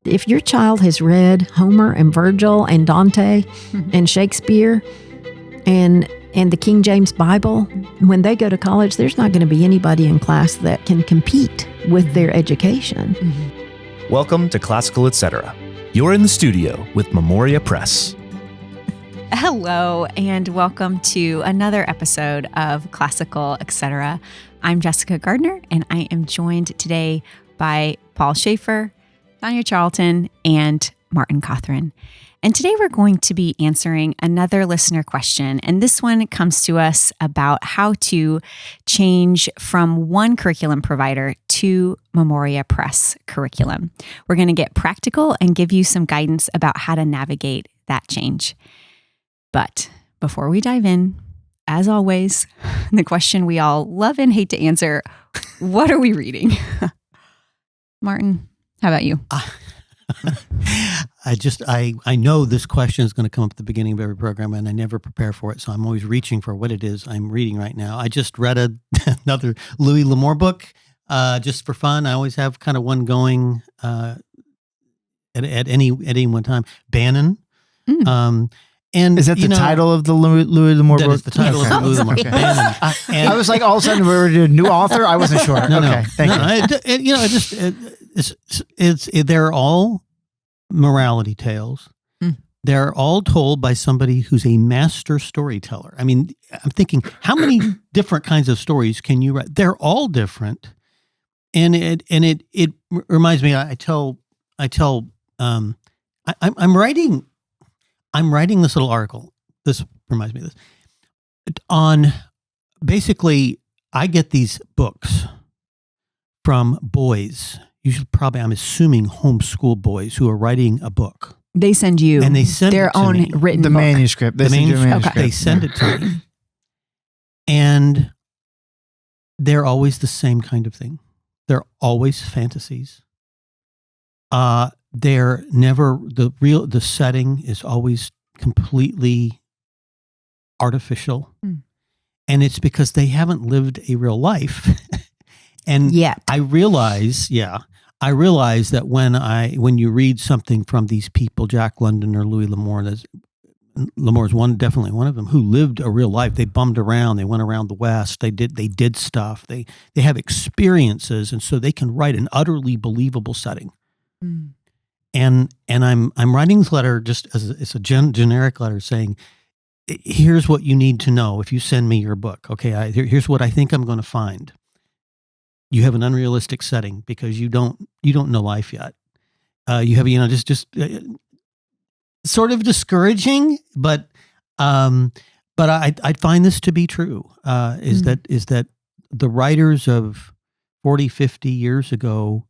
if your child has read Homer and Virgil and Dante and Shakespeare and the King James Bible, when they go to college, there's not going to be anybody in class that can compete with their education. Welcome to Classical Etc. You're in the studio with Memoria Press. Hello, and welcome to another episode of Classical Etc. I'm Jessica Gardner, and I am joined today by Paul Schaefer, Tanya Charlton, and Martin Cothran. And today we're going to be answering another listener question. And this one comes to us about how to change from one curriculum provider to Memoria Press curriculum. We're going to get practical and give you some guidance about how to navigate that change. But before we dive in, as always, the question we all love and hate to answer, what are we reading? Martin, how about you? I know this question is going to come up at the beginning of every program, and I never prepare for it, so I'm always reaching for what it is I'm reading right now. I just read another Louis L'Amour book just for fun. I always have kind of one going at any one time. Bannon. And is that the title of the Louis L'Amour book? That is the title of the Louis L'Amour. Bannon. I was like, all of a sudden, we were a new author. I wasn't sure. They're all morality tales. They're all told by somebody who's a master storyteller. I mean, I'm thinking, how many different kinds of stories can you write? They're all different, and it reminds me. I'm writing this little article. This reminds me of this. On basically, I get these books from boys. Usually, probably, I'm assuming homeschool boys who are writing a book. They send you and they send their own me. written the book. Manuscript. They send you a manuscript. They send it to me, and they're always the same kind of thing. They're always fantasies. They're never the setting is always completely artificial, and it's because they haven't lived a real life. And yet, I realize that when you read something from these people, Jack London or Louis L'Amour, L'Amour is definitely one of them, who lived a real life. They bummed around. They went around the West. They did stuff. They have experiences, and so they can write an utterly believable setting. And I'm writing this letter just as it's a generic letter saying, here's what you need to know if you send me your book. Okay, here's what I think I'm going to find. You have an unrealistic setting because you don't know life yet. You have just sort of discouraging, but I find this to be true. Is that the writers of 40, 50 years ago,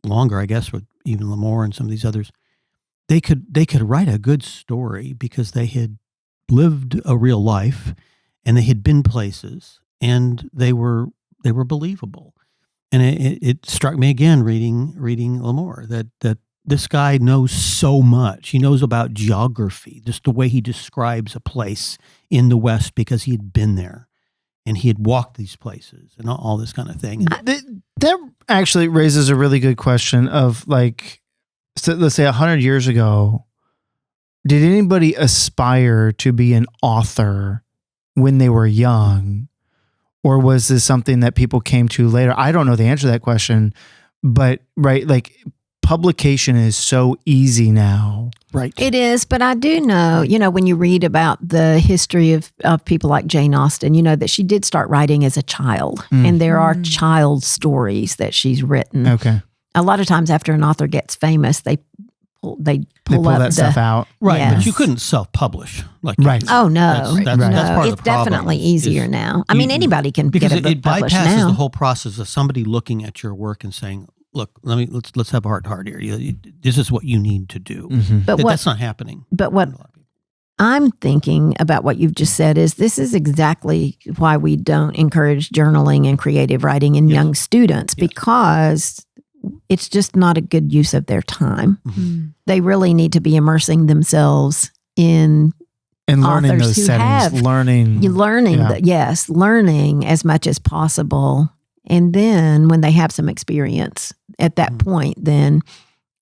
longer, I guess, with even L'Amour and some of these others, they could write a good story because they had lived a real life and they had been places and they were believable. And it struck me again reading L'Amour that this guy knows so much. He knows about geography, just the way he describes a place in the West because he had been there and he had walked these places and all this kind of thing. That actually raises a really good question of let's say 100 years ago, did anybody aspire to be an author when they were young? Or was this something that people came to later? I don't know the answer to that question, but publication is so easy now. Right. It is, but I do know, when you read about the history of people like Jane Austen, that she did start writing as a child, and there are child stories that she's written. Okay. A lot of times after an author gets famous, they pull that stuff out. Right, yes. but you couldn't self-publish. Right. Oh, no. That's part of it's the problem. Definitely easier now. I mean, anybody can because get a book it published bypasses now. the whole process of somebody looking at your work and saying, look, let's have a heart here. This is what you need to do. But that's not happening. But what I'm thinking about what you've just said is this is exactly why we don't encourage journaling and creative writing in young students, because it's just not a good use of their time. They really need to be immersing themselves in and learning authors those who settings, learning as much as possible. And then when they have some experience at that point, then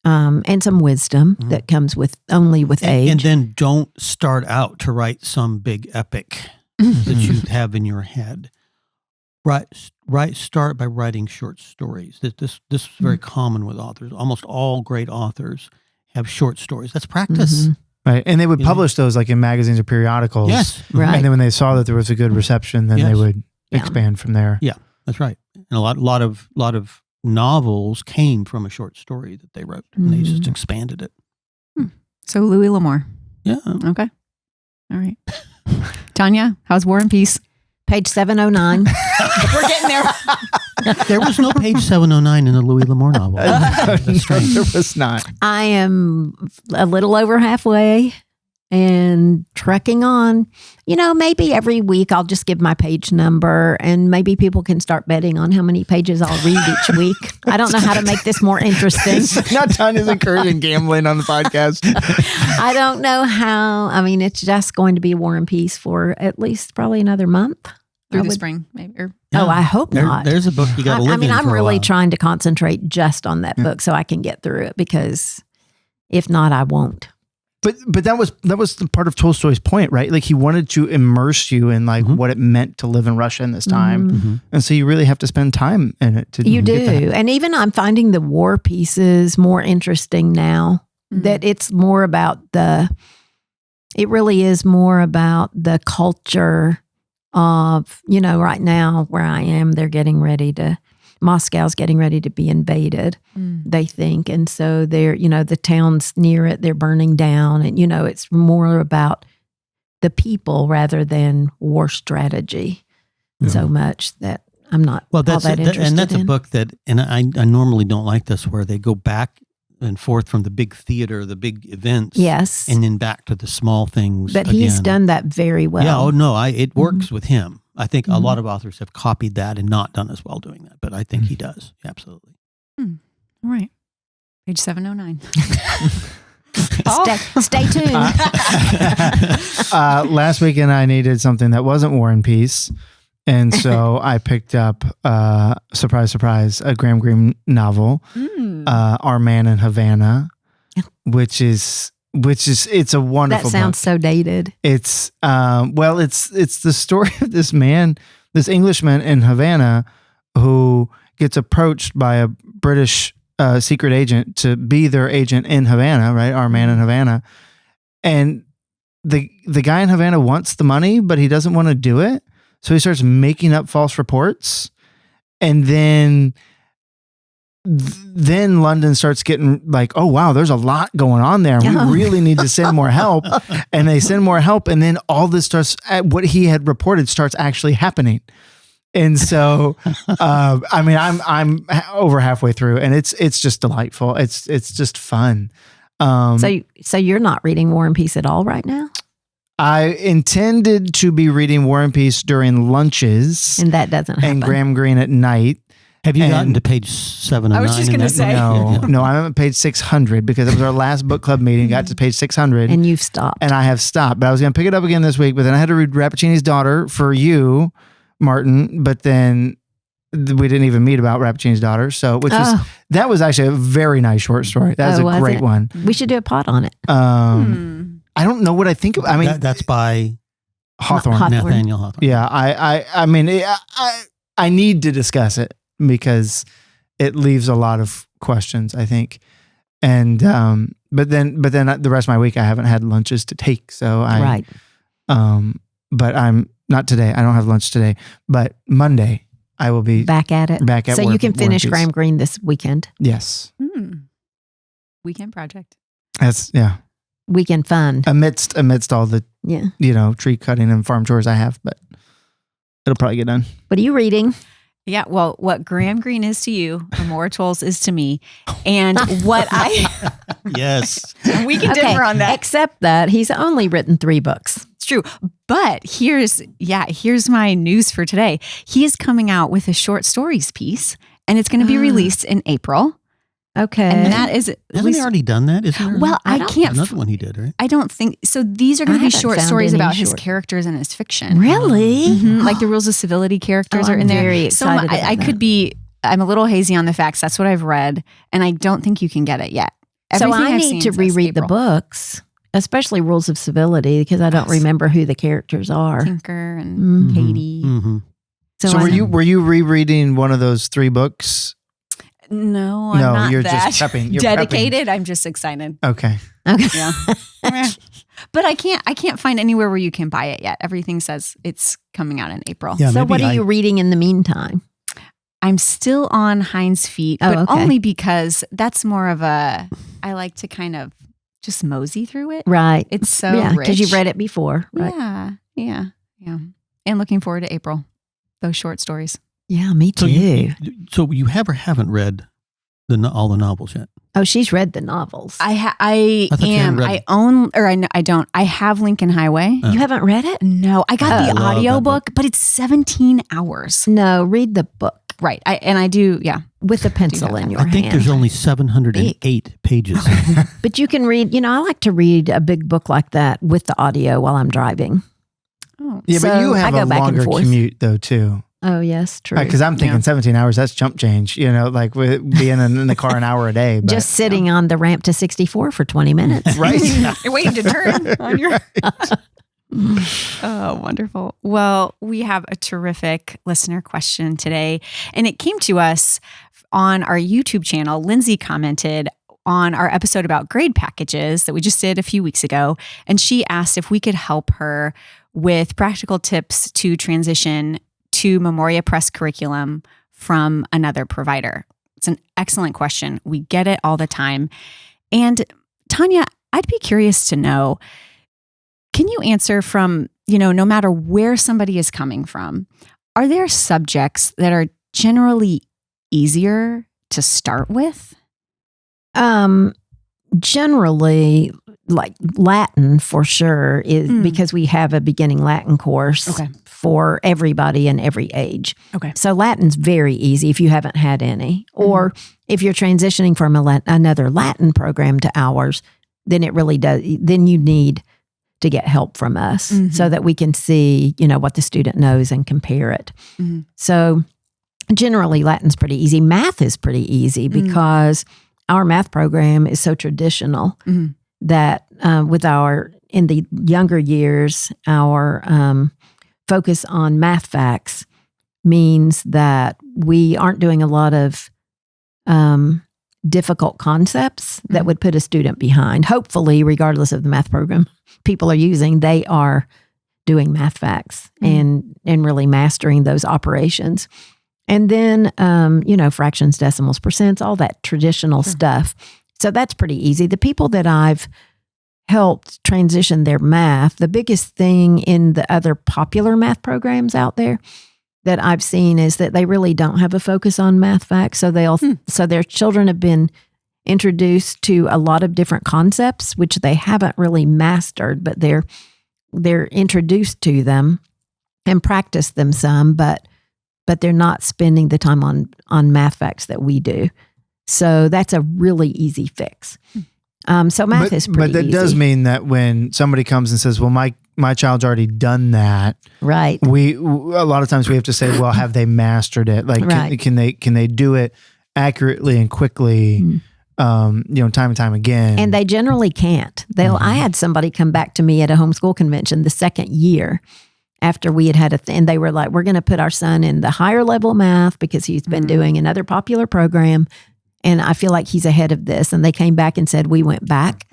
and some wisdom that comes with age. And then don't start out to write some big epic that you have in your head. Start by writing short stories. This is very common with authors. Almost all great authors have short stories. That's practice. Right. And they would publish those like in magazines or periodicals. Yes. Right. And then when they saw that there was a good reception, then they would expand from there. Yeah, that's right. And a lot of novels came from a short story that they wrote, and they just expanded it. So Louis L'Amour. Yeah. Okay. All right. Tanya, how's War and Peace? Page 709. We're getting there. There was no page 709 in the Louis L'Amour novel. That's strange. There was not. I am a little over halfway and trekking on. Maybe every week I'll just give my page number, and maybe people can start betting on how many pages I'll read each week. I don't know how to make this more interesting. Not Tanya's encouraging gambling on the podcast. I don't know how. I mean, it's just going to be War and Peace for at least probably another month. Through the spring, maybe. I hope not. There's a book you got to live in. I'm for a really while. trying to concentrate just on that book so I can get through it, because if not, I won't. But that was the part of Tolstoy's point, right? Like he wanted to immerse you in like what it meant to live in Russia in this time, and so you really have to spend time in it to. You get do, that. and even I'm finding the war pieces more interesting now. That it's more about it really is more about the culture of, right now where I am, Moscow's getting ready to be invaded, they think. And so they're, the towns near it, they're burning down. And, it's more about the people rather than war strategy so much that I'm not all that interested and that's in. a book that, and I normally don't like this, where they go back and forth from the big theater, the big events. Yes. And then back to the small things. But he's done that very well. Yeah. It works with him. I think a lot of authors have copied that and not done as well doing that, but I think he does. Absolutely. All right. Page 709. Stay tuned. Last weekend I needed something that wasn't War and Peace. And so I picked up, surprise, surprise, a Graham Greene novel, Our Man in Havana, which is it's a wonderful That sounds book. so dated. It's it's the story of this man, this Englishman in Havana, who gets approached by a British secret agent to be their agent in Havana, right? Our Man in Havana, and the guy in Havana wants the money, but he doesn't want to do it, so he starts making up false reports, and then London starts getting like, oh wow, there's a lot going on there. We really need to send more help. And they send more help, and then all this starts, what he had reported starts actually happening. And so, I mean, I'm over halfway through, and it's just delightful. It's just fun. So you're not reading War and Peace at all right now? I intended to be reading War and Peace during lunches, and that doesn't happen. and Graham Greene at night. Have you gotten to page 709? I was just going to say. No, I'm at page 600 because it was our last book club meeting. Got to page 600. And you've stopped. And I have stopped. But I was going to pick it up again this week, but then I had to read Rappaccini's Daughter for you, Martin. But then we didn't even meet about Rappaccini's Daughter. So, that was actually a very nice short story. That was a great one. We should do a pod on it. I don't know what I think of. I mean, that's by Hawthorne. Nathaniel Hawthorne. Yeah. I mean, I need to discuss it, because it leaves a lot of questions, I think. And, but then the rest of my week, I haven't had lunches to take. So but I'm not today. I don't have lunch today, but Monday I will be back at it. So you can finish Graham Greene this weekend. Yes. Weekend project. That's, Weekend fun. Amidst all the, tree cutting and farm chores I have, but it'll probably get done. What are you reading? Yeah, well, what Graham Greene is to you, Memoria Press is to me, and what I yes, we can differ on that. Except that he's only written 3 books. It's true, but here's my news for today. He is coming out with a short stories piece, and it's going to be released in April. Okay, and that is hasn't he already done that? Isn't there? Well, I can't. Another one he did, right? I don't think so. These are going to be short stories about his characters and his fiction. Really? Like the rules of civility characters are in there. Very excited. So I'm a little hazy on the facts. That's what I've read, and I don't think you can get it yet. Everything I I've need seen to says reread the April. books, especially Rules of Civility, because I don't Yes. remember who the characters are. Tinker and Mhm. Katie. Mm-hmm. So I were you rereading one of those 3 books? No, I'm No, not you're that just prepping. You're dedicated. I'm just excited. Okay. Okay. Yeah. But I can't find anywhere where you can buy it yet. Everything says it's coming out in April. Yeah, So maybe what are you reading in the meantime? I'm still on Hind's Feet, Oh, but okay. only because that's more of I like to kind of just mosey through it. Right. It's so yeah, rich. because you've read it before, right? Yeah. And looking forward to April. Those short stories. Yeah, me too. So you have or haven't read all the novels yet? Oh, she's read the novels. I thought you hadn't am. read I it. own, or I don't. I have Lincoln Highway. You haven't read it? No, I got I the love that audiobook, but it's 17 hours. No, read the book Right. I do. Yeah. with a pencil in your I think hand. there's only 708 pages. But you can read, I like to read a big book like that with the audio while I'm driving. Oh. Yeah, but So you have I go a back and longer forth. commute though too. Oh, yes, true. Because I'm thinking 17 hours, that's chump change. Like with being in the car an hour a day. But, Just sitting on the ramp to 64 for 20 minutes. right. You're waiting to turn on your. Oh, wonderful. Well, we have a terrific listener question today, and it came to us on our YouTube channel. Lindsay commented on our episode about grade packages that we just did a few weeks ago, and she asked if we could help her with practical tips to transition to Memoria Press curriculum from another provider. It's an excellent question. We get it all the time. And Tanya, I'd be curious to know, can you answer from, no matter where somebody is coming from, are there subjects that are generally easier to start with? Generally, like Latin for sure is because we have a beginning Latin course for everybody in every age. Okay. So Latin's very easy if you haven't had any. Or if you're transitioning from another Latin program to ours, then it really does. Then you need to get help from us so that we can see, what the student knows and compare it. So generally Latin's pretty easy. Math is pretty easy because our math program is so traditional that in the younger years, our focus on math facts means that we aren't doing a lot of difficult concepts that would put a student behind. Hopefully, regardless of the math program people are using, they are doing math facts and really mastering those operations. And then, fractions, decimals, percents, all that traditional stuff. So that's pretty easy. The people that I've helped transition their math, the biggest thing in the other popular math programs out there that I've seen is that they really don't have a focus on math facts. So so their children have been introduced to a lot of different concepts, which they haven't really mastered, but they're introduced to them and practice them some, but they're not spending the time on math facts that we do. So that's a really easy fix. So math is pretty easy. But that does mean that when somebody comes and says, well, my child's already done that. Right. A lot of times we have to say, well, have they mastered it? Like, can they do it accurately and quickly, time and time again? And they generally can't. I had somebody come back to me at a homeschool convention the second year after we had and they were like, we're going to put our son in the higher level math because he's been doing another popular program. And I feel like he's ahead of this. And they came back and said, we went back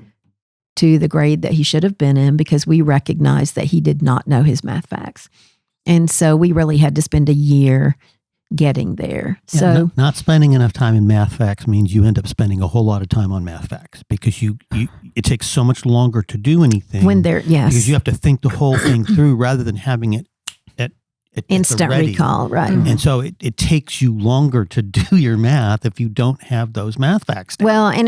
to the grade that he should have been in because we recognized that he did not know his math facts. And so we really had to spend a year getting there. Yeah, So not spending enough time in math facts means you end up spending a whole lot of time on math facts because it takes so much longer to do anything when they're, because you have to think the whole thing through rather than having it at instant the ready. recall, right. And so it takes you longer to do your math if you don't have those math facts down. Well, and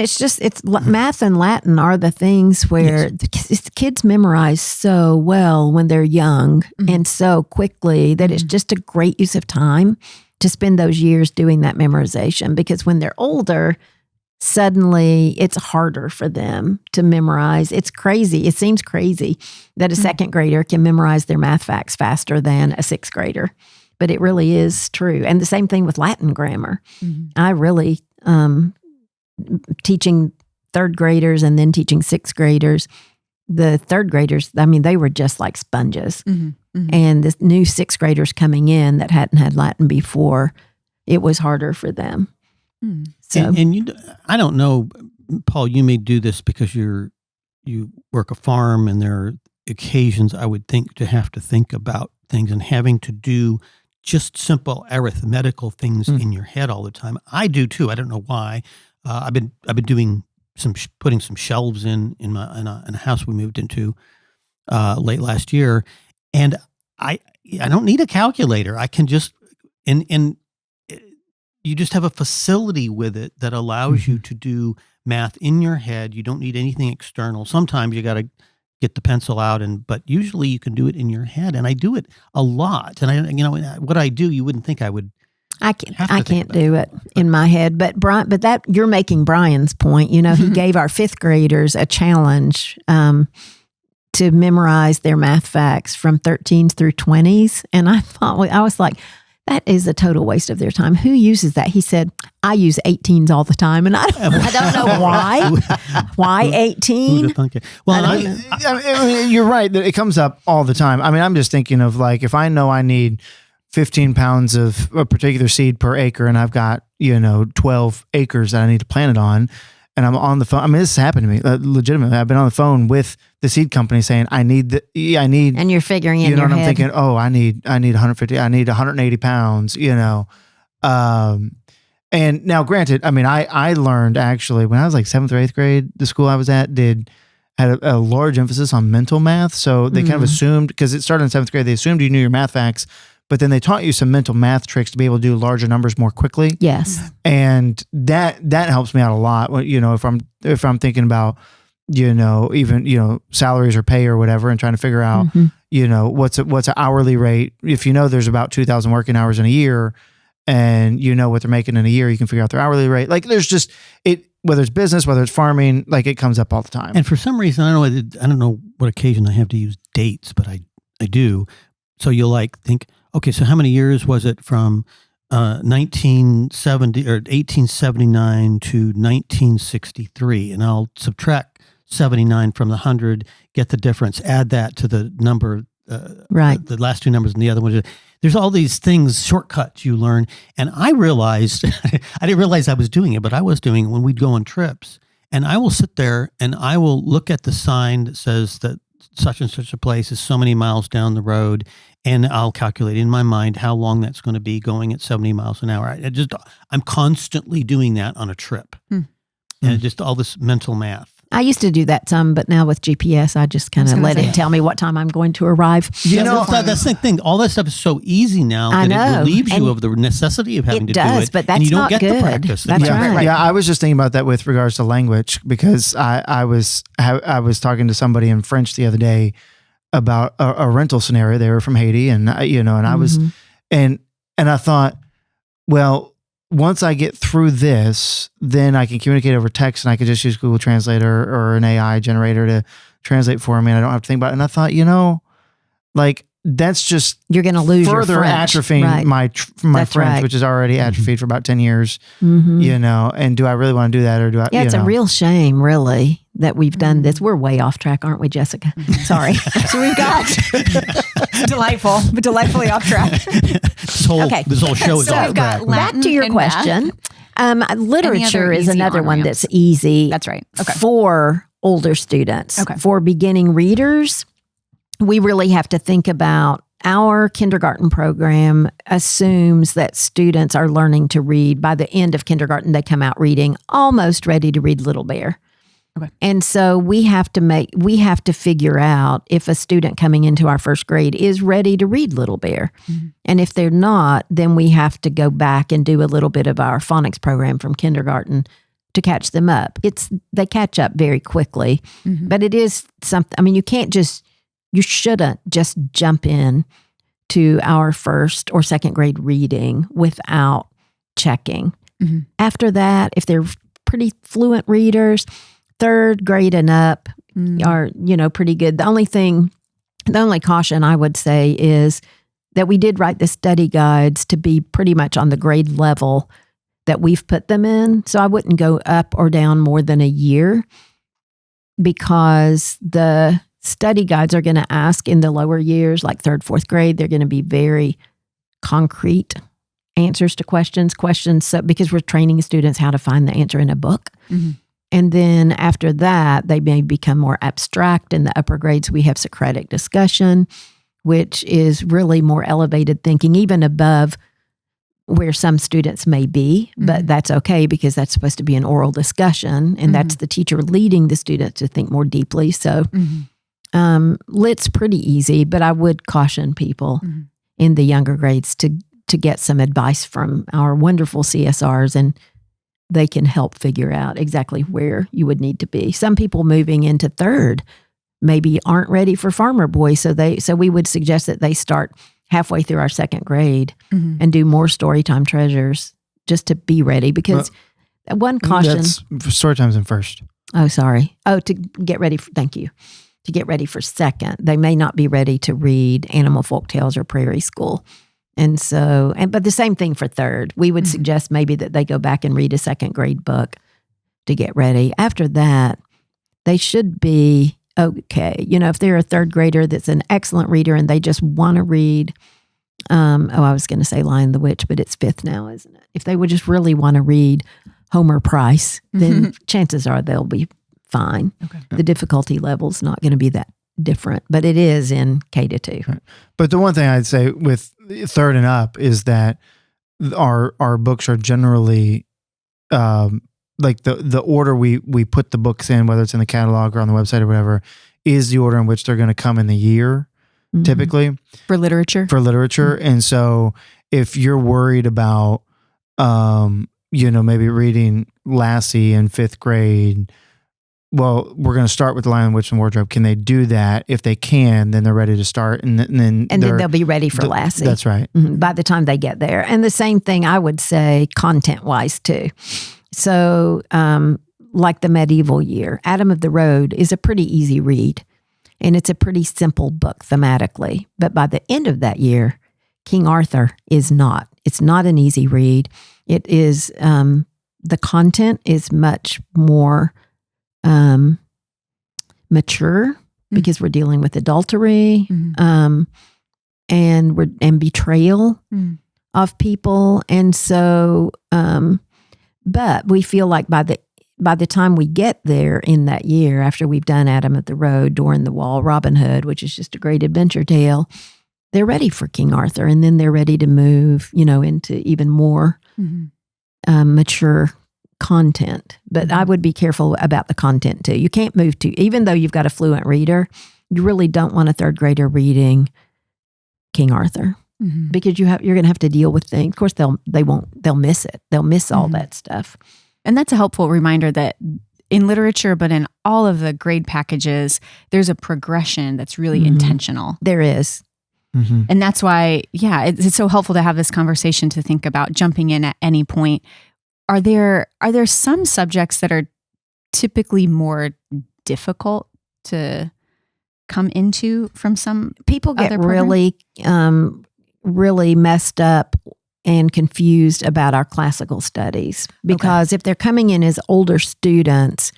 math and Latin are the things where the kids memorize so well when they're young and so quickly that it's just a great use of time to spend those years doing that memorization, because when they're older, suddenly it's harder for them to memorize. It's crazy. It seems crazy that a second grader can memorize their math facts faster than a sixth grader, but it really is true. And the same thing with Latin grammar. I really, teaching third graders and then teaching sixth graders. The third graders, I mean, they were just like sponges. And the new sixth graders coming in that hadn't had Latin before, it was harder for them. So, and I don't know, Paul, you may do this because you work a farm and there are occasions I would think to have to think about things and having to do just simple arithmetical things in your head all the time. I do too. I don't know why. I've been doing putting some shelves in a house we moved into late last year, and I don't need a calculator. I can just and you just have a facility with it that allows you to do math in your head. You don't need anything external. Sometimes you got to get the pencil out, but usually you can do it in your head. And I do it a lot. And what I do, you wouldn't think I would. I can't do it in my head. But that you're making Brian's point. He gave our fifth graders a challenge to memorize their math facts from 13s through 20s. And I was like, that is a total waste of their time. Who uses that? He said, I use 18s all the time. And I don't know why. Why 18? Well, I mean, you're right that it comes up all the time. I mean, I'm just thinking of like, if I know I need 15 pounds of a particular seed per acre and I've got, 12 acres that I need to plant it on, and I'm on the phone. I mean, this has happened to me legitimately. I've been on the phone with the seed company saying, I need, and you're figuring in your head. I'm thinking, I need 150, I need 180 pounds, and now granted, I mean, I learned actually when I was like 7th or 8th grade, the school I was at had a large emphasis on mental math. So they kind of assumed, because it started in 7th grade, they assumed you knew your math facts, but then they taught you some mental math tricks to be able to do larger numbers more quickly. Yes. And that helps me out a lot. If I'm thinking about, even, salaries or pay or whatever, and trying to figure out, what's an hourly rate. If there's about 2,000 working hours in a year, and what they're making in a year, you can figure out their hourly rate. Like there's just whether it's business, whether it's farming, like it comes up all the time. And for some reason, I don't know what occasion I have to use dates, but I do. So you'll think, okay, so how many years was it from 1970 or 1879 to 1963? And I'll subtract 79 from the 100, get the difference, add that to the number, right? The last two numbers and the other one. There's all these things, shortcuts you learn. And I realized, I didn't realize I was doing it, but I was doing it when we'd go on trips. And I will sit there and I will look at the sign that says that such and such a place is so many miles down the road. And I'll calculate in my mind how long that's going to be going at 70 miles an hour. I'm constantly doing that on a trip. And just all this mental math. I used to do that some, but now with GPS, I just kind of let it tell me what time I'm going to arrive. That's the thing. All that stuff is so easy now that it relieves you of the necessity of having to do it. But that's and you don't not get good. The practice. That's right. Yeah, I was just thinking about that with regards to language, because I was talking to somebody in French the other day about a rental scenario. They were from Haiti, and I was, and I thought, well, once I get through this, then I can communicate over text, and I could just use Google Translator or an AI generator to translate for me, and I don't have to think about it. And I thought, that's just you're going to lose further your French. atrophying my French, right. which is already atrophied for about 10 years. And do I really want to do that, or do I? Yeah, it's a real shame, really, that we've done this. We're way off track, aren't we, Jessica? Sorry. So we've got delightfully off track. This whole show is off track. Back to your question. Literature is another one that's easy. That's right. Okay. For older students. Okay. For beginning readers, we really have to think about our kindergarten program assumes that students are learning to read. By the end of kindergarten, they come out reading, almost ready to read Little Bear. Okay. And so we have to figure out if a student coming into our first grade is ready to read Little Bear. And if they're not, then we have to go back and do a little bit of our phonics program from kindergarten to catch them up. They catch up very quickly, but it is something, I mean, you shouldn't just jump in to our first or second grade reading without checking. After that, if they're pretty fluent readers, third grade and up are, pretty good. The only caution I would say is that we did write the study guides to be pretty much on the grade level that we've put them in. So I wouldn't go up or down more than a year, because the study guides are going to ask in the lower years, like 3rd, 4th grade, they're going to be very concrete answers to questions, so, because we're training students how to find the answer in a book. Mm-hmm. And then after that, they may become more abstract. In the upper grades, we have Socratic discussion, which is really more elevated thinking, even above where some students may be, but that's okay, because that's supposed to be an oral discussion, and that's the teacher leading the students to think more deeply. So Lit's pretty easy, but I would caution people in the younger grades to get some advice from our wonderful CSRs, and they can help figure out exactly where you would need to be. Some people moving into 3rd maybe aren't ready for Farmer Boy, so we would suggest that they start halfway through our 2nd grade and do more Storytime Treasures just to be ready, because one caution. That's Storytime's in 1st. Oh, sorry. Oh, to get ready. Thank you. To get ready for 2nd. They may not be ready to read Animal Folktales or Prairie School. And so, but the same thing for 3rd. We would suggest maybe that they go back and read a 2nd grade book to get ready. After that, they should be okay. If they're a 3rd grader that's an excellent reader and they just want to read, I was going to say Lion the Witch, but it's 5th now, isn't it? If they would just really want to read Homer Price, then chances are they'll be fine. Okay. The difficulty level's not going to be that different, but it is in K-2. Right. But the one thing I'd say with 3rd and up is that our books are generally like the order we put the books in, whether it's in the catalog or on the website or whatever, is the order in which they're going to come in the year, typically. For literature? For literature. And so if you're worried about, maybe reading Lassie in 5th grade, well, we're going to start with The Lion, the Witch, and Wardrobe. Can they do that? If they can, then they're ready to start. And then they'll be ready for Lassie. That's right. By the time they get there. And the same thing I would say content-wise too. So like the medieval year, Adam of the Road is a pretty easy read, and it's a pretty simple book thematically. But by the end of that year, King Arthur is not. It's not an easy read. It is, the content is much more mature, because we're dealing with adultery and betrayal of people. And so, but we feel like by the time we get there in that year, after we've done Adam of the Road, Door in the Wall, Robin Hood, which is just a great adventure tale, they're ready for King Arthur. And then they're ready to move, into even more mature content. But I would be careful about the content too. You can't move to, even though you've got a fluent reader, you really don't want a 3rd grader reading King Arthur. Because you're going to have to deal with things. Of course, they'll miss it. They'll miss all that stuff. And that's a helpful reminder that in literature, but in all of the grade packages, there's a progression that's really intentional. There is. And that's why, it's so helpful to have this conversation, to think about jumping in at any point. Are there some subjects that are typically more difficult to come into from some people get really messed up and confused about our classical studies, because if they're coming in as older students,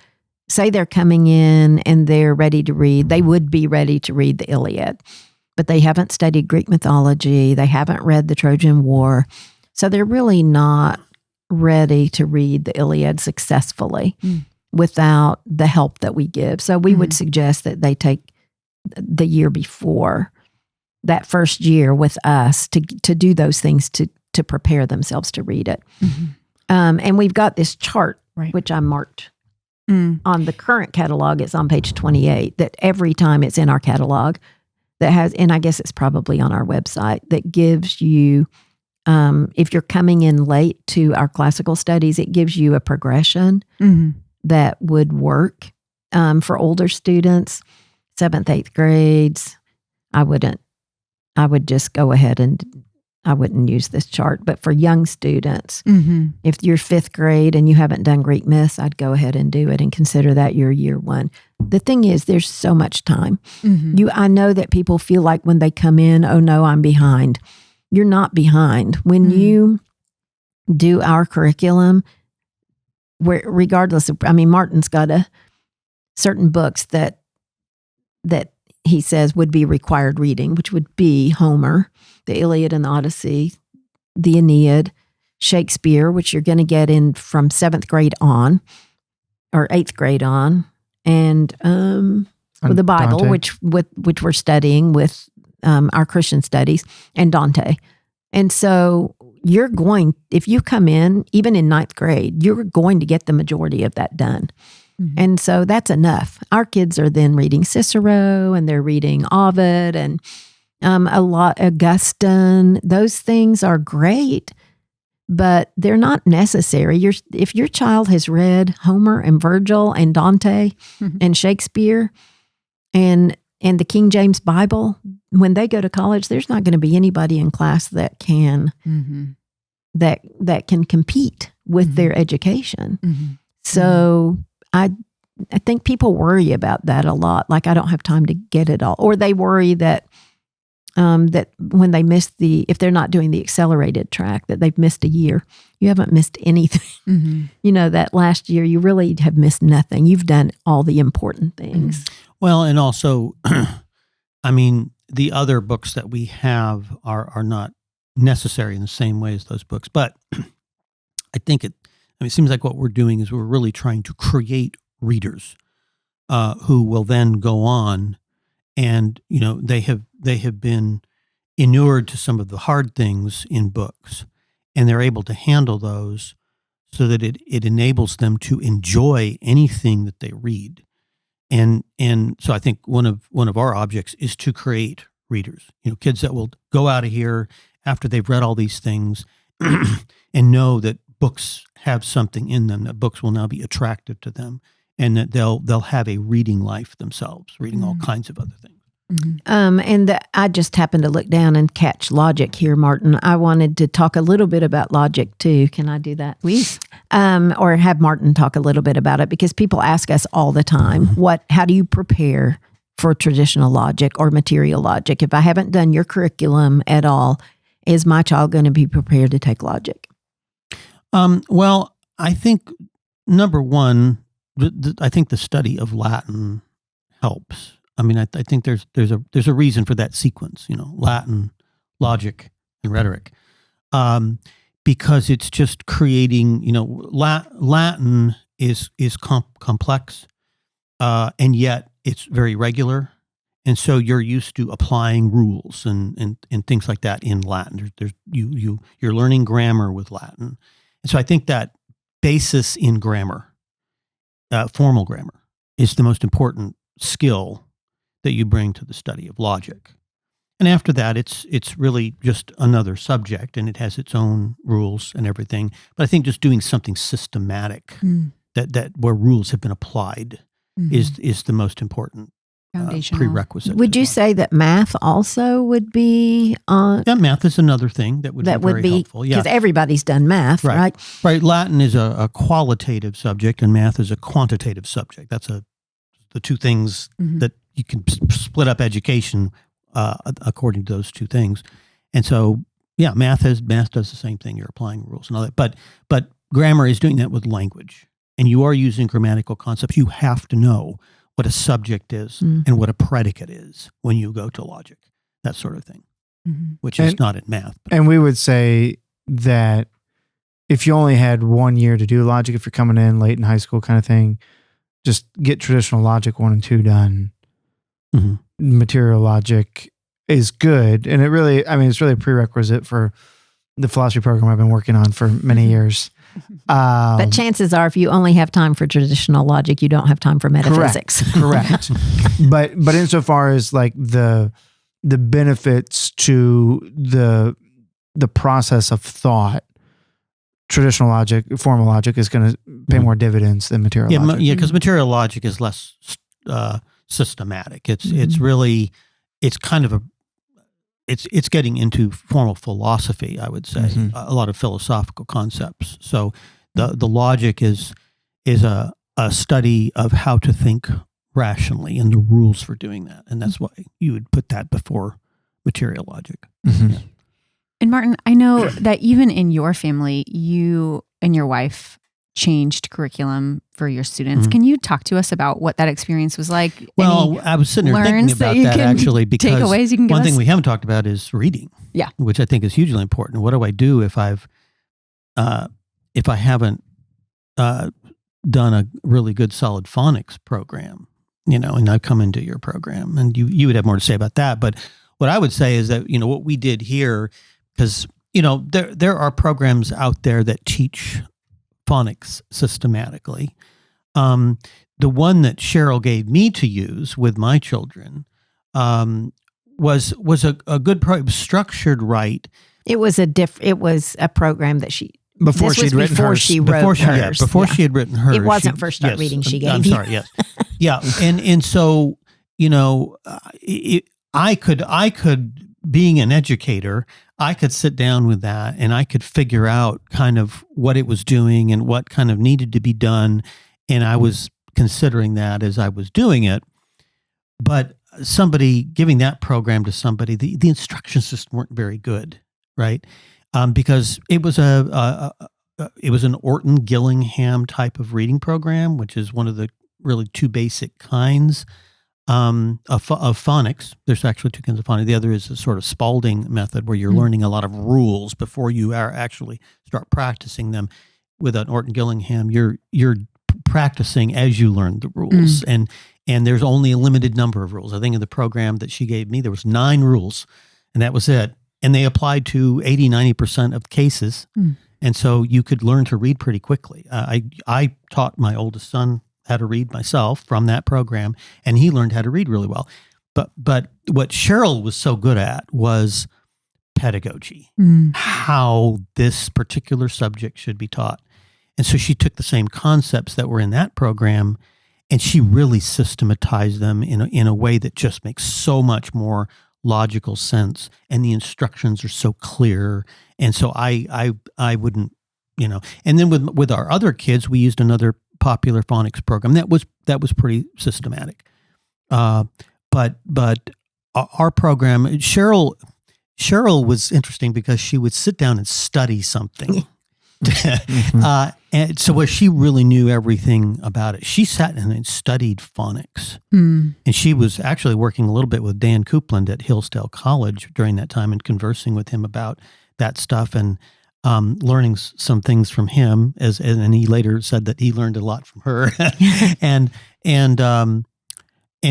say they're coming in and they're ready to read, they would be ready to read the Iliad, but they haven't studied Greek mythology, they haven't read the Trojan War, so they're really not ready to read the Iliad successfully without the help that we give. So we would suggest that they take the year before, that first year with us, to do those things to prepare themselves to read it. And we've got this chart, which I marked on the current catalog. It's on page 28, that every time it's in our catalog that has, and I guess it's probably on our website, that gives you, if you're coming in late to our classical studies, it gives you a progression that would work for older students, 7th, 8th grades. I would just go ahead and I wouldn't use this chart. But for young students, if you're 5th grade and you haven't done Greek myths, I'd go ahead and do it and consider that your year 1. The thing is, there's so much time. I know that people feel like when they come in, oh no, I'm behind. You're not behind. When you do our curriculum, regardless of, Martin's got certain books that he says would be required reading, which would be Homer, the Iliad and the Odyssey, the Aeneid, Shakespeare, which you're going to get in from 7th grade on or 8th grade on, and with the Bible, Dante. which we're studying with our Christian studies, and Dante. And so you're going, if you come in, even in 9th grade, you're going to get the majority of that done. Mm-hmm. And so that's enough. Our kids are then reading Cicero, and they're reading Ovid, and a lot Augustine. Those things are great, but they're not necessary. If your child has read Homer and Virgil and Dante and Shakespeare and the King James Bible, when they go to college, there's not going to be anybody in class that can that can compete with their education. So I think people worry about that a lot. Like, I don't have time to get it all, or they worry that that when they miss if they're not doing the accelerated track, that they've missed a year. You haven't missed anything. That last year, you really have missed nothing. You've done all the important things. Well, and also, the other books that we have are not necessary in the same way as those books. But I think it seems like what we're doing is we're really trying to create readers who will then go on and, they have been inured to some of the hard things in books, and they're able to handle those so that it enables them to enjoy anything that they read. And so I think one of our objects is to create readers, kids that will go out of here after they've read all these things and know that books have something in them, that books will now be attractive to them, and that they'll have a reading life themselves, reading all kinds of other things. I just happened to look down and catch logic here, Martin. I wanted to talk a little bit about logic too. Can I do that? Please. Or have Martin talk a little bit about it, because people ask us all the time, how do you prepare for traditional logic or material logic? If I haven't done your curriculum at all, is my child going to be prepared to take logic? Well, I think number one, I think the study of Latin helps. I think there's a reason for that sequence, Latin, logic, and rhetoric, because it's just creating, Latin is complex, and yet it's very regular, and so you're used to applying rules and things like that in Latin. You're learning grammar with Latin, and so I think that basis in grammar, formal grammar, is the most important skill that you bring to the study of logic. And after that, it's really just another subject, and it has its own rules and everything. But I think just doing something systematic that where rules have been applied is the most important prerequisite. Would you say that math also would be yeah, math is another thing that would be very helpful. Yeah, because everybody's done math, right? Right. Latin is a qualitative subject, and math is a quantitative subject. That's the two things that you can split up education according to those two things. And so, yeah, math does the same thing. You're applying rules and all that. But grammar is doing that with language, and you are using grammatical concepts. You have to know what a subject is and what a predicate is when you go to logic, that sort of thing, which is not in math. And we would say that if you only had 1 year to do logic, if you're coming in late in high school kind of thing, just get traditional logic 1 and 2 done. Material logic is good. And it's really a prerequisite for the philosophy program I've been working on for many years. But chances are, if you only have time for traditional logic, you don't have time for metaphysics. Correct. But insofar as like the benefits to the process of thought, traditional logic, formal logic is going to pay more dividends than material logic. Yeah, because material logic is less systematic. It's really, it's kind of it's getting into formal philosophy, I would say, a lot of philosophical concepts. So the logic is a study of how to think rationally and the rules for doing that. And that's why you would put that before material logic. And And Martin, I know that even in your family, you and your wife changed curriculum for your students. Can you talk to us about what that experience was like? Well, I was sitting there thinking about that actually, because takeaways you can give one us? thing we haven't talked about is reading. Yeah. Which I think is hugely important. What do I do if I haven't done a really good solid phonics program, and I've come into your program, and you would have more to say about that. But what I would say is that, what we did here, because, there are programs out there that teach phonics systematically. The one that Cheryl gave me to use with my children was a good program, structured right. It was a program that she Before she'd written hers. She wrote hers. Before she had written hers. It wasn't first start reading she gave I'm you. sorry, yes. Yeah. And so, I could, being an educator, I could sit down with that and I could figure out kind of what it was doing and what kind of needed to be done. And I was considering that as I was doing it. But somebody giving that program to somebody, the instructions just weren't very good, right? Because it was it was an Orton Gillingham type of reading program, which is one of the really two basic kinds of phonics. There's actually two kinds of phonics. The other is a sort of Spalding method where you're learning a lot of rules before you are actually start practicing them. With an Orton Gillingham, you're practicing as you learn the rules, and there's only a limited number of rules. I think in the program that she gave me, there was 9 rules, and that was it. And they applied to 80-90% of cases. And so you could learn to read pretty quickly. I taught my oldest son how to read myself from that program, and he learned how to read really well. But what Cheryl was so good at was pedagogy, how this particular subject should be taught. And so she took the same concepts that were in that program, and she really systematized them in a way that just makes so much more logical sense, and the instructions are so clear. And so I wouldn't, and then with our other kids, we used another popular phonics program that was pretty systematic. But our program, Cheryl was interesting because she would sit down and study something. And so where she really knew everything about it, she sat and studied phonics. And she was actually working a little bit with Dan Coupland at Hillsdale College during that time and conversing with him about that stuff and learning some things from him. And he later said that he learned a lot from her.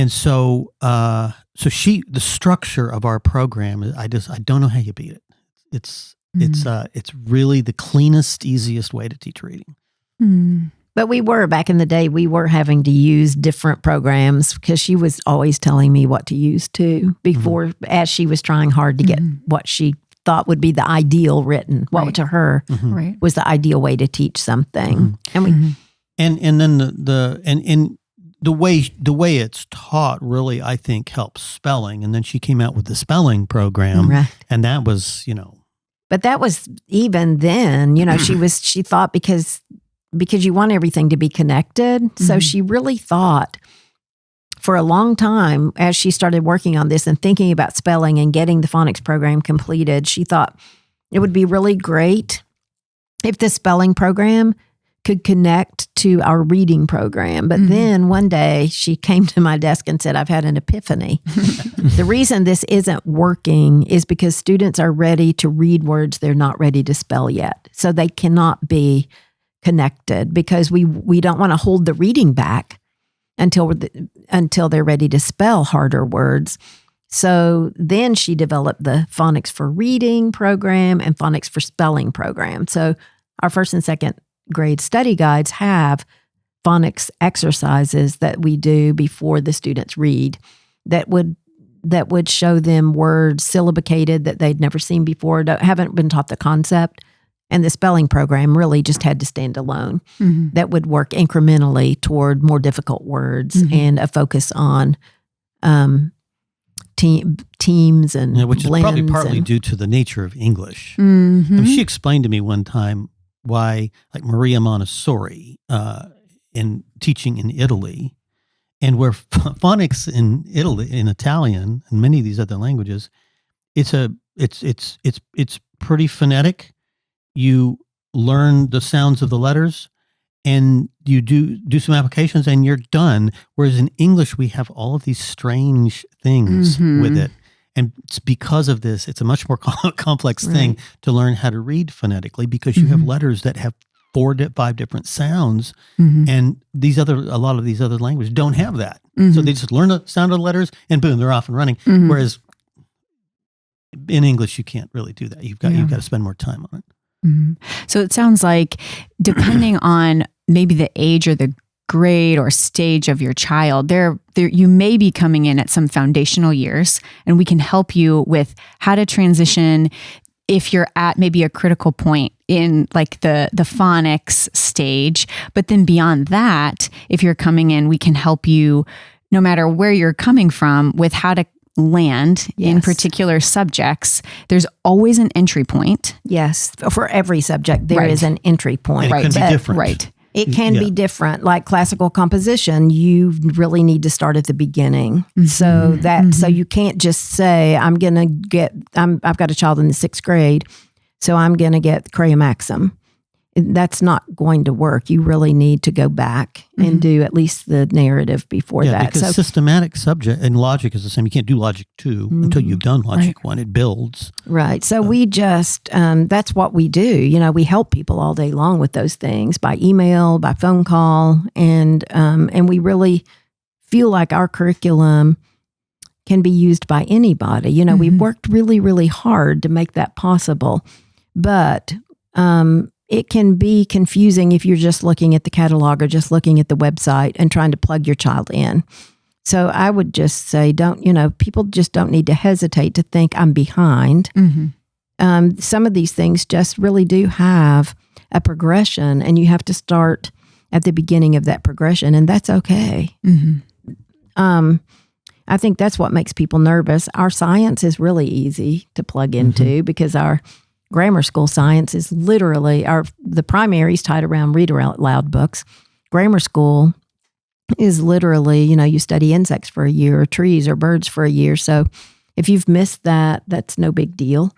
So the structure of our program, I don't know how you beat it. It's really the cleanest, easiest way to teach reading. But back in the day, we were having to use different programs because she was always telling me what to use too before, as she was trying hard to get what she thought would be the ideal written, what to her was the ideal way to teach something. And then the way it's taught really, I think, helps spelling. And then she came out with the spelling program, and that was, But that was even then, she thought because you want everything to be connected. So she really thought for a long time, as she started working on this and thinking about spelling and getting the phonics program completed, she thought it would be really great if the spelling program could connect to our reading program. But then one day she came to my desk and said, I've had an epiphany. The reason this isn't working is because students are ready to read words they're not ready to spell yet. So they cannot be connected because we don't want to hold the reading back until they're ready to spell harder words. So then she developed the Phonics for Reading program and Phonics for Spelling program. So our first and second grade study guides have phonics exercises that we do before the students read that would show them words syllabicated that they'd never seen before, haven't been taught the concept. And the spelling program really just had to stand alone. That would work incrementally toward more difficult words and a focus on teams and which is probably partly due to the nature of English. I mean, she explained to me one time why, like Maria Montessori, in teaching in Italy, and where phonics in Italy, in Italian, and many of these other languages, it's pretty phonetic. You learn the sounds of the letters, and you do some applications, and you're done. Whereas in English, we have all of these strange things with it. And it's because of this, it's a much more complex thing to learn how to read phonetically, because you have letters that have 4 to 5 different sounds, and a lot of these other languages don't have that. So they just learn the sound of the letters, and boom, they're off and running. Whereas in English, you can't really do that. You've got to spend more time on it. So it sounds like, depending on maybe the age or the grade or stage of your child, there you may be coming in at some foundational years, and we can help you with how to transition if you're at maybe a critical point in like the phonics stage. But then beyond that, if you're coming in, we can help you no matter where you're coming from with how to land in particular subjects. There's always an entry point. Yes. For every subject, there is an entry point. And it can be different. Right. It can be different. Like classical composition, you really need to start at the beginning. So so you can't just say, I've got a child in the 6th grade, so I'm going to get Crea Maxim. That's not going to work. You really need to go back and do at least the narrative before that. Because systematic subject and logic is the same. You can't do logic 2 until you've done logic 1. It builds. Right. So we just, that's what we do. You know, we help people all day long with those things by email, by phone call. And we really feel like our curriculum can be used by anybody. You know, we've worked really, really hard to make that possible. But, it can be confusing if you're just looking at the catalog or just looking at the website and trying to plug your child in. So I would just say, people just don't need to hesitate to think I'm behind. Some of these things just really do have a progression, and you have to start at the beginning of that progression, and that's okay. I think that's what makes people nervous. Our science is really easy to plug into because our grammar school science is literally the primary is tied around read aloud books. Grammar school is literally, you study insects for a year or trees or birds for a year. So if you've missed that, that's no big deal.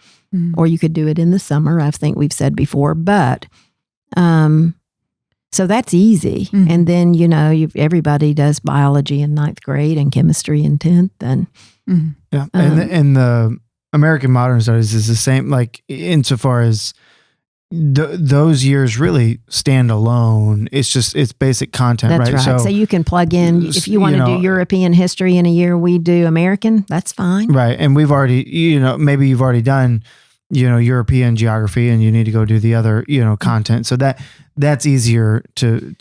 Or you could do it in the summer, I think we've said before. But so that's easy. And then, everybody does biology in 9th grade and chemistry in 10th. And and the American Modern Studies is the same, like insofar as those years really stand alone. It's basic content, that's right? So you can plug in, if you want to do European history in a year, we do American, that's fine. Right. And we've already, maybe you've already done, European geography, and you need to go do the other, content. So that's easier to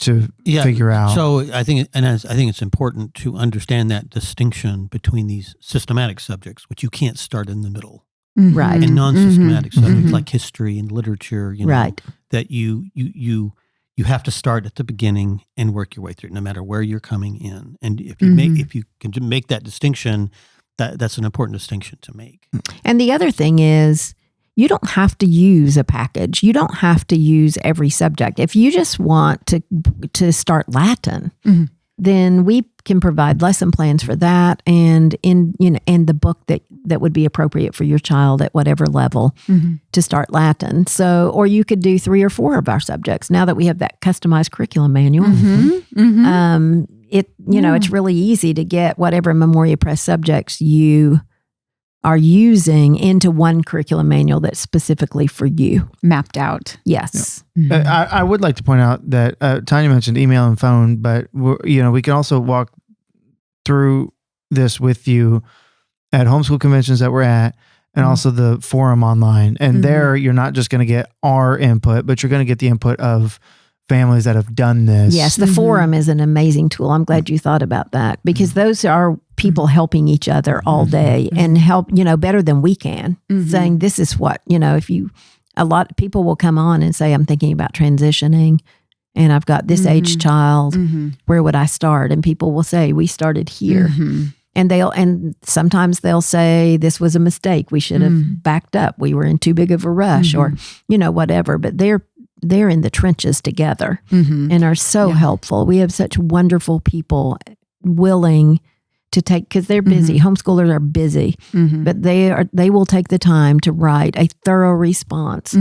figure out. So I think it's important to understand that distinction between these systematic subjects, which you can't start in the middle, right? And non-systematic subjects like history and literature, right? That you have to start at the beginning and work your way through it, no matter where you're coming in. And if you can make that distinction, that's an important distinction to make. And the other thing is, you don't have to use a package. You don't have to use every subject. If you just want to start Latin, then we can provide lesson plans for that, and and the book that would be appropriate for your child at whatever level to start Latin. So, or you could do 3 or 4 of our subjects. Now that we have that customized curriculum manual, it's really easy to get whatever Memoria Press subjects you are using into one curriculum manual that's specifically for you. Mapped out. Yes. I would like to point out that Tanya mentioned email and phone, but we can also walk through this with you at homeschool conventions that we're at, and also the forum online. And there, you're not just going to get our input, but you're going to get the input of families that have done this. Yes, the forum is an amazing tool. I'm glad you thought about that, because those are people helping each other all day and help, better than we can, saying this is what, a lot of people will come on and say, I'm thinking about transitioning and I've got this age child, where would I start? And people will say, we started here. And sometimes they'll say, this was a mistake. We should have backed up. We were in too big of a rush or, whatever, but they're in the trenches together and are so helpful. We have such wonderful people willing to take, because they're busy. Homeschoolers are busy, but they will take the time to write a thorough response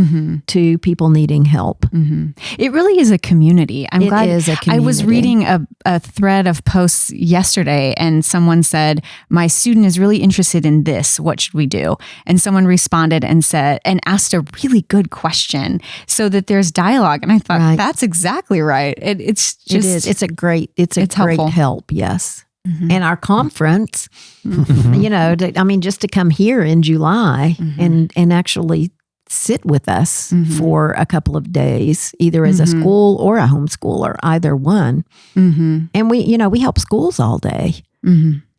to people needing help. It really is a community. I'm glad. It is a community. I was reading a thread of posts yesterday, and someone said, "My student is really interested in this. What should we do?" And someone responded and asked a really good question, so that there's dialogue. And I thought, that's exactly right. It's just It's a great helpful. help. Yes. And our conference, just to come here in July and actually sit with us for a couple of days, either as a school or a homeschooler, either one. And we help schools all day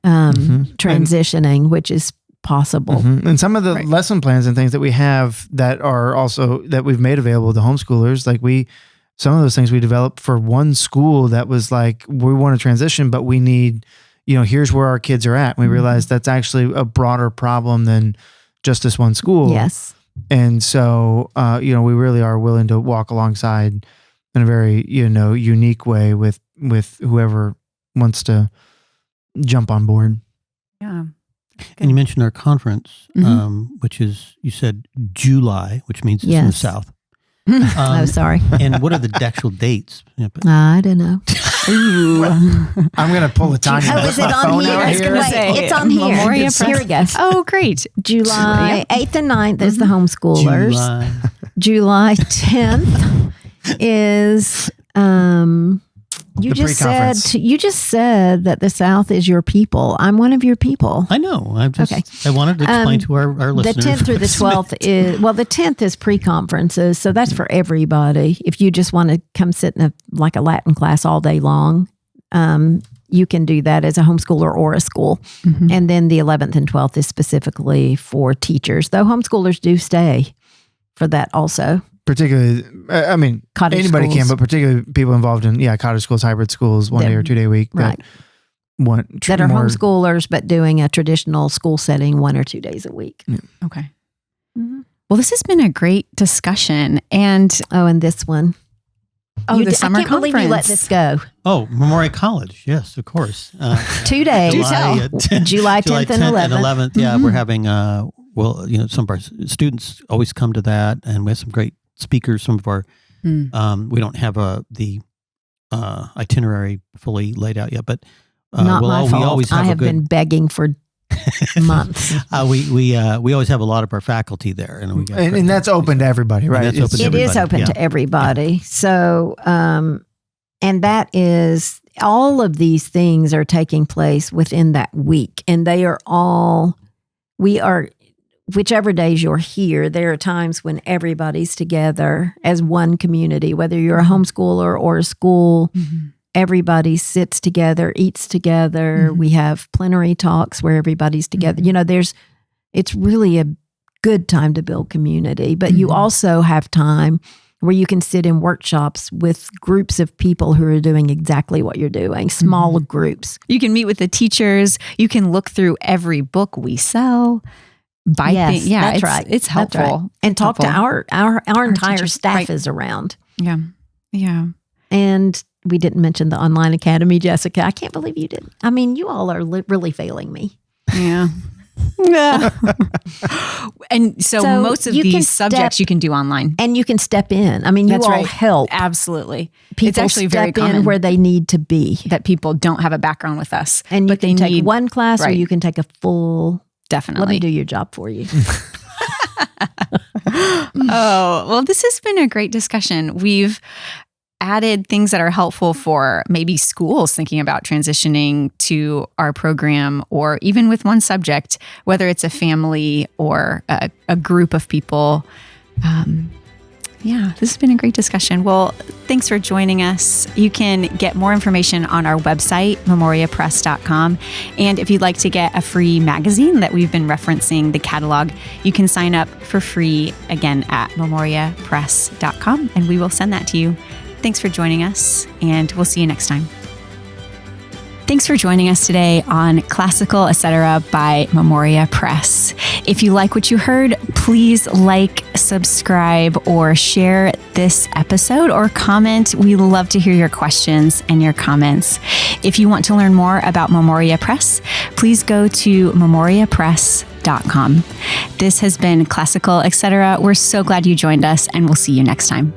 transitioning, which is possible. And some of the lesson plans and things that we have that are also that we've made available to homeschoolers, some of those things we developed for one school that was like, we want to transition, but we need, here's where our kids are at. And we realized that's actually a broader problem than just this one school. Yes. And so, we really are willing to walk alongside in a very, unique way with whoever wants to jump on board. Yeah. And you mentioned our conference, which is, you said July, which means it's in the South. Sorry. And what are the actual dates? I don't know. I'm going to pull a Tanya. Is it on here? I was going to say, it's on here. Memoria Here we go. Oh, great. July 8th and 9th is the homeschoolers. July 10th is... You just said that the South is your people. I'm one of your people. I know. I wanted to explain to our listeners. The 10th through the 12th is, the 10th is pre-conferences. So that's for everybody. If you just want to come sit in a Latin class all day long, you can do that as a homeschooler or a school. And then the 11th and 12th is specifically for teachers, though homeschoolers do stay for that also. Particularly, cottage anybody schools. can, but particularly people involved in cottage schools, hybrid schools, 1 day or 2 day a week, right? That are homeschoolers, but doing a traditional school setting 1 or 2 days a week. Yeah. Okay. Well, this has been a great discussion, and this one. The summer I can't believe you let this go. Oh, Memoria College, yes, of course. 2 days, July 10th and 11th. Yeah, we're having some of our students always come to that, and we have some great speakers. Some of our we don't have the itinerary fully laid out yet, but not my fault. We always have I have been begging for months. We always have a lot of our faculty there, and that's open to everybody, right? It is open to everybody. So, and that is all of these things are taking place within that week, and they are all. Whichever days you're here, there are times when everybody's together as one community, whether you're a homeschooler or a school, everybody sits together, eats together. We have plenary talks where everybody's together. It's really a good time to build community, but you also have time where you can sit in workshops with groups of people who are doing exactly what you're doing, small groups. You can meet with the teachers. You can look through every book we sell. That's right. It's helpful. Right. And talk to our entire teachers. staff is around. Yeah. Yeah. And we didn't mention the online academy, Jessica. I can't believe you didn't. You all are really failing me. Yeah. And so most of these subjects you can do online. And you can step in. You all help. Absolutely. People it's actually step very common in where they need to be. That people don't have a background with us. And you can take one class or right. you can take a full... Definitely. Let me do your job for you. This has been a great discussion. We've added things that are helpful for maybe schools thinking about transitioning to our program, or even with one subject, whether it's a family or a group of people. This has been a great discussion. Well, thanks for joining us. You can get more information on our website, memoriapress.com. And if you'd like to get a free magazine that we've been referencing, the catalog, you can sign up for free again at memoriapress.com, and we will send that to you. Thanks for joining us, and we'll see you next time. Thanks for joining us today on Classical Etc. by Memoria Press. If you like what you heard, Please like, subscribe, or share this episode or comment. We love to hear your questions and your comments. If you want to learn more about Memoria Press, please go to memoriapress.com. This has been Classical Etc. We're so glad you joined us, and we'll see you next time.